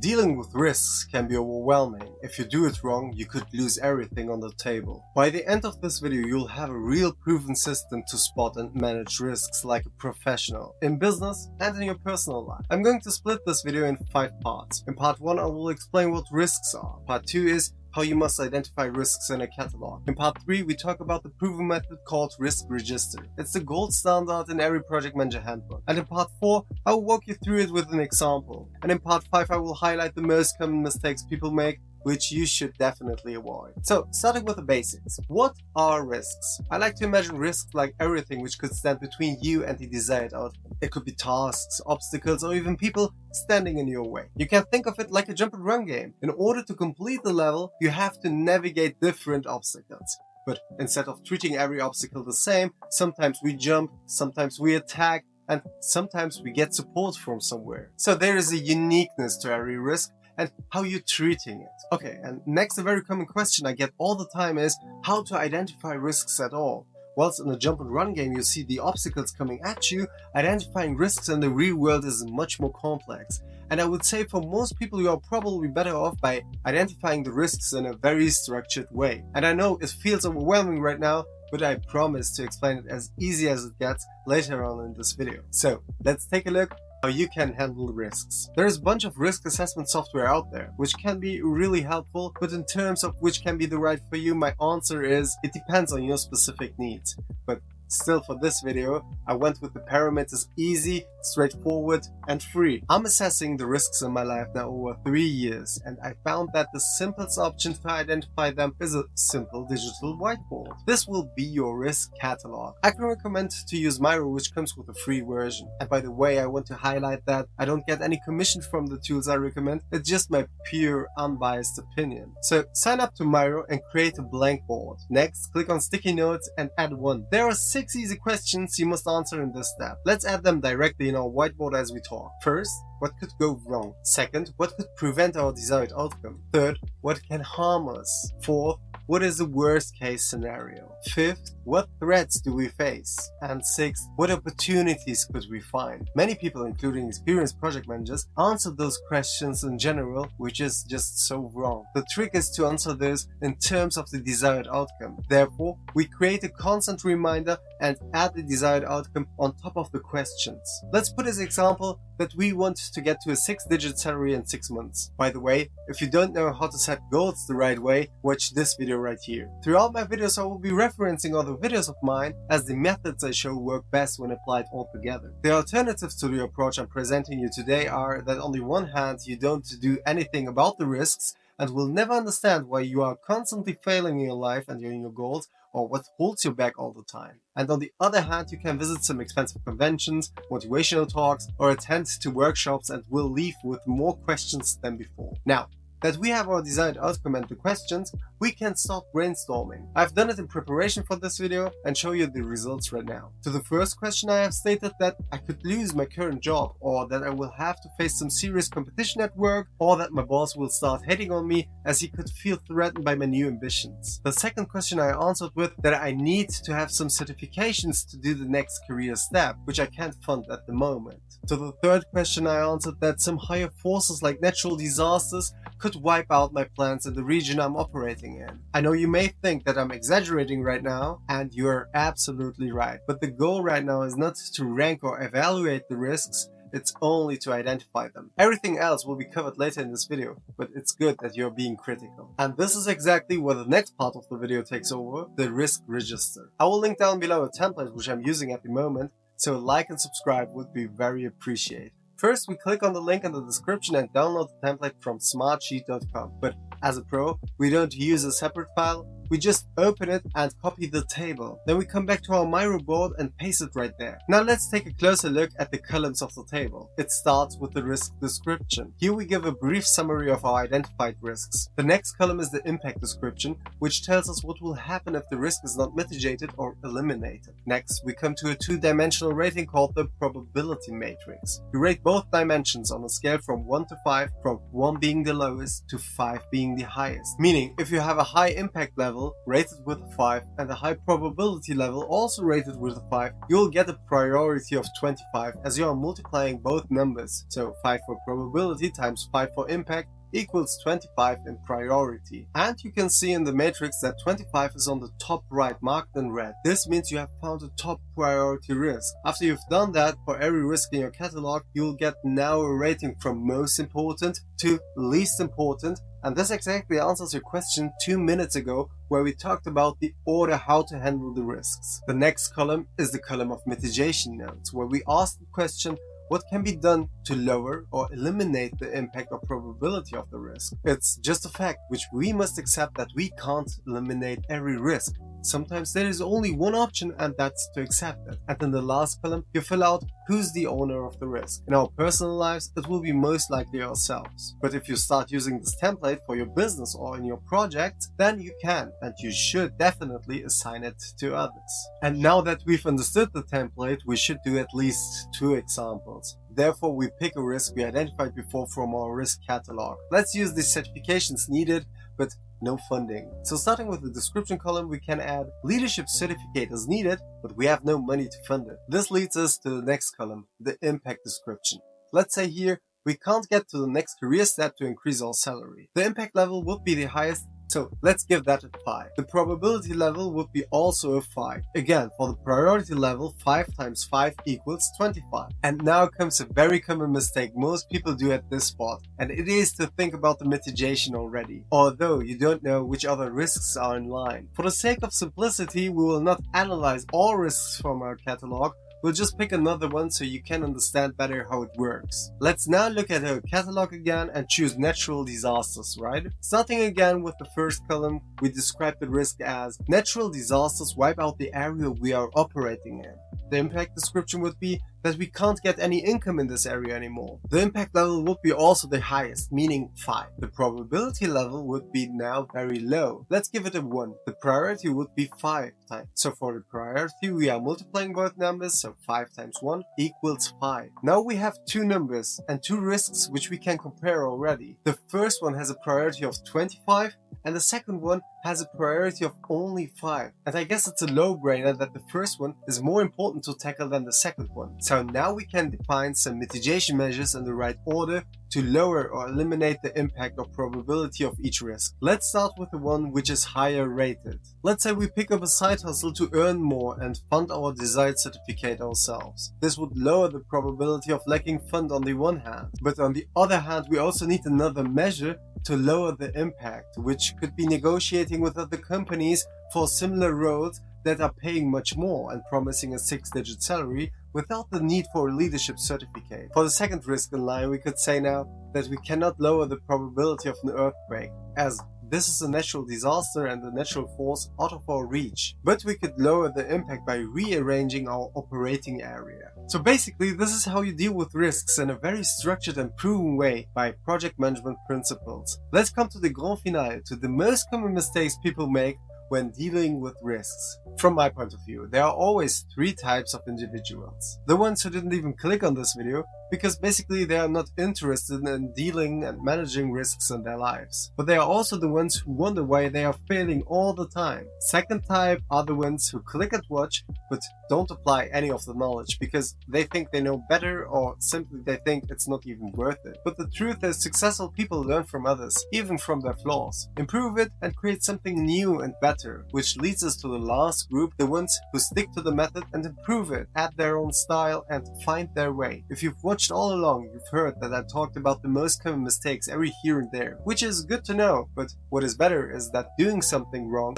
Dealing with risks can be overwhelming. If you do it wrong, you could lose everything on the table. By the end of this video, you'll have a real proven system to spot and manage risks like a professional, in business and in your personal life. I'm going to split this video in 5 parts. In part 1, I will explain what risks are. Part 2 is how you must identify risks in a catalog. In part 3, we talk about the proven method called risk register. It's the gold standard in every project manager handbook. And in part 4, I will walk you through it with an example. And in part 5, I will highlight the most common mistakes people make, which you should definitely avoid. So, starting with the basics. What are risks? I like to imagine risks like everything which could stand between you and the desired outcome. It could be tasks, obstacles, or even people standing in your way. You can think of it like a jump and run game. In order to complete the level, you have to navigate different obstacles. But instead of treating every obstacle the same, sometimes we jump, sometimes we attack, and sometimes we get support from somewhere. So there is a uniqueness to every risk and how you're treating it. Okay, and next, a very common question I get all the time is how to identify risks at all. Whilst in a jump and run game you see the obstacles coming at you, identifying risks in the real world is much more complex. And I would say for most people you are probably better off by identifying the risks in a very structured way. And I know it feels overwhelming right now, but I promise to explain it as easy as it gets later on in this video. So let's take a look how you can handle risks. There is a bunch of risk assessment software out there, which can be really helpful, but in terms of which can be the right for you, my answer is it depends on your specific needs. But still, for this video, I went with the parameters easy, straightforward, and free. I'm assessing the risks in my life now over 3 years, and I found that the simplest option to identify them is a simple digital whiteboard. This will be your risk catalog. I can recommend to use Miro, which comes with a free version. And by the way, I want to highlight that I don't get any commission from the tools I recommend, it's just my pure unbiased opinion. So sign up to Miro and create a blank board. Next, click on sticky notes and add one. There are 6 easy questions you must answer in this step. Let's add them directly in our whiteboard as we talk. First, what could go wrong? Second, what could prevent our desired outcome? Third, what can harm us? Fourth, what is the worst case scenario? Fifth, what threats do we face? And sixth, what opportunities could we find? Many people, including experienced project managers, answer those questions in general, which is just so wrong. The trick is to answer those in terms of the desired outcome. Therefore, we create a constant reminder and add the desired outcome on top of the questions. Let's put as example that we want to get to a 6-digit salary in 6 months. By the way, if you don't know how to set goals the right way, watch this video right here. Throughout my videos I will be referencing other videos of mine, as the methods I show work best when applied all together. The alternatives to the approach I'm presenting you today are that on the one hand you don't do anything about the risks and will never understand why you are constantly failing in your life and in your goals, or what holds you back all the time. And on the other hand, you can visit some expensive conventions, motivational talks, or attend to workshops and will leave with more questions than before. Now, that we have our desired outcome and the questions, we can start brainstorming. I've done it in preparation for this video and show you the results right now. To the first question, I have stated that I could lose my current job, or that I will have to face some serious competition at work, or that my boss will start hating on me as he could feel threatened by my new ambitions. The second question I answered with that I need to have some certifications to do the next career step, which I can't fund at the moment. To the third question, I answered that some higher forces like natural disasters could wipe out my plans in the region I'm operating in. I know you may think that I'm exaggerating right now, and you're absolutely right. But the goal right now is not to rank or evaluate the risks, it's only to identify them. Everything else will be covered later in this video, but it's good that you're being critical. And this is exactly where the next part of the video takes over, the risk register. I will link down below a template which I'm using at the moment, so a like and subscribe would be very appreciated. First, we click on the link in the description and download the template from smartsheet.com. But as a pro, we don't use a separate file, we just open it and copy the table. Then we come back to our Miro board and paste it right there. Now let's take a closer look at the columns of the table. It starts with the risk description. Here we give a brief summary of our identified risks. The next column is the impact description, which tells us what will happen if the risk is not mitigated or eliminated. Next, we come to a 2-dimensional rating called the probability matrix. We rate both dimensions on a scale from 1 to 5, from 1 being the lowest to 5 being the highest. Meaning, if you have a high impact level, level rated with a 5 and a high probability level also rated with a 5, you'll get a priority of 25 as you are multiplying both numbers. So 5 for probability times 5 for impact equals 25 in priority. And you can see in the matrix that 25 is on the top right, marked in red. This means you have found a top priority risk. After you've done that, for every risk in your catalog, you'll get now a rating from most important to least important. And this exactly answers your question 2 minutes ago, where we talked about the order how to handle the risks. The next column is the column of mitigation notes, where we ask the question, what can be done to lower or eliminate the impact or probability of the risk? It's just a fact which we must accept that we can't eliminate every risk. Sometimes there is only one option, and that's to accept it. And in the last column, you fill out who's the owner of the risk. In our personal lives, it will be most likely ourselves. But if you start using this template for your business or in your project, then you can, and you should definitely assign it to others. And now that we've understood the template, we should do at least 2 examples. Therefore, we pick a risk we identified before from our risk catalog. Let's use the certifications needed, but no funding. So starting with the description column, we can add leadership certificate as needed, but we have no money to fund it. This leads us to the next column, the impact description. Let's say here, we can't get to the next career step to increase our salary. The impact level would be the highest, so let's give that a 5. The probability level would be also a 5. Again, for the priority level, 5 times 5 equals 25. And now comes a very common mistake most people do at this spot, and it is to think about the mitigation already, although you don't know which other risks are in line. For the sake of simplicity, we will not analyze all risks from our catalog. We'll just pick another one so you can understand better how it works. Let's now look at our catalog again and choose natural disasters, right? Starting again with the first column, we describe the risk as natural disasters wipe out the area we are operating in. The impact description would be that we can't get any income in this area anymore. The impact level would be also the highest, meaning 5. The probability level would be now very low. Let's give it a 1. The priority would be 5 times. So for the priority, we are multiplying both numbers, so 5 times 1 equals 5. Now we have 2 numbers and 2 risks which we can compare already. The first one has a priority of 25, and the second one has a priority of only 5. And I guess it's a no-brainer that the first one is more important to tackle than the second one. So now we can define some mitigation measures in the right order to lower or eliminate the impact or probability of each risk. Let's start with the one which is higher rated. Let's say we pick up a side hustle to earn more and fund our desired certificate ourselves. This would lower the probability of lacking fund on the one hand, but on the other hand we also need another measure to lower the impact, which could be negotiating with other companies for similar roles that are paying much more and promising a 6-digit salary without the need for a leadership certificate. For the second risk in line, we could say now that we cannot lower the probability of an earthquake, as this is a natural disaster and a natural force out of our reach. But we could lower the impact by rearranging our operating area. So basically, this is how you deal with risks in a very structured and proven way by project management principles. Let's come to the grand finale, to the most common mistakes people make when dealing with risks. From my point of view, there are always 3 types of individuals. The ones who didn't even click on this video because basically they are not interested in dealing and managing risks in their lives. But they are also the ones who wonder why they are failing all the time. Second type are the ones who click and watch but don't apply any of the knowledge because they think they know better, or simply they think it's not even worth it. But the truth is, successful people learn from others, even from their flaws, improve it and create something new and better, which leads us to the last group, the ones who stick to the method and improve it, add their own style and find their way. If you've watched all along, you've heard that I talked about the most common mistakes every here and there, which is good to know, but what is better is that doing something wrong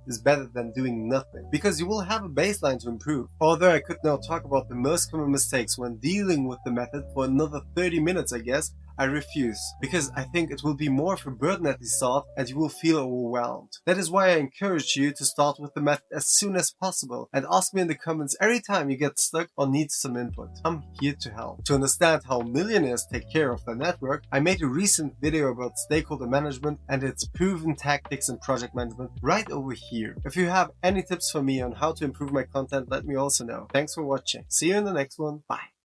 is better than doing nothing, because you will have a baseline to improve. Although I could now talk about the most common mistakes when dealing with the method for another 30 minutes, I guess, I refuse, because I think it will be more of a burden at the start and you will feel overwhelmed. That is why I encourage you to start with the method as soon as possible and ask me in the comments every time you get stuck or need some input. I'm here to help. To understand how millionaires take care of their network, I made a recent video about stakeholder management and its proven tactics in project management right over here. If you have any tips for me on how to improve my content, let me also know. Thanks for watching. See you in the next one. Bye.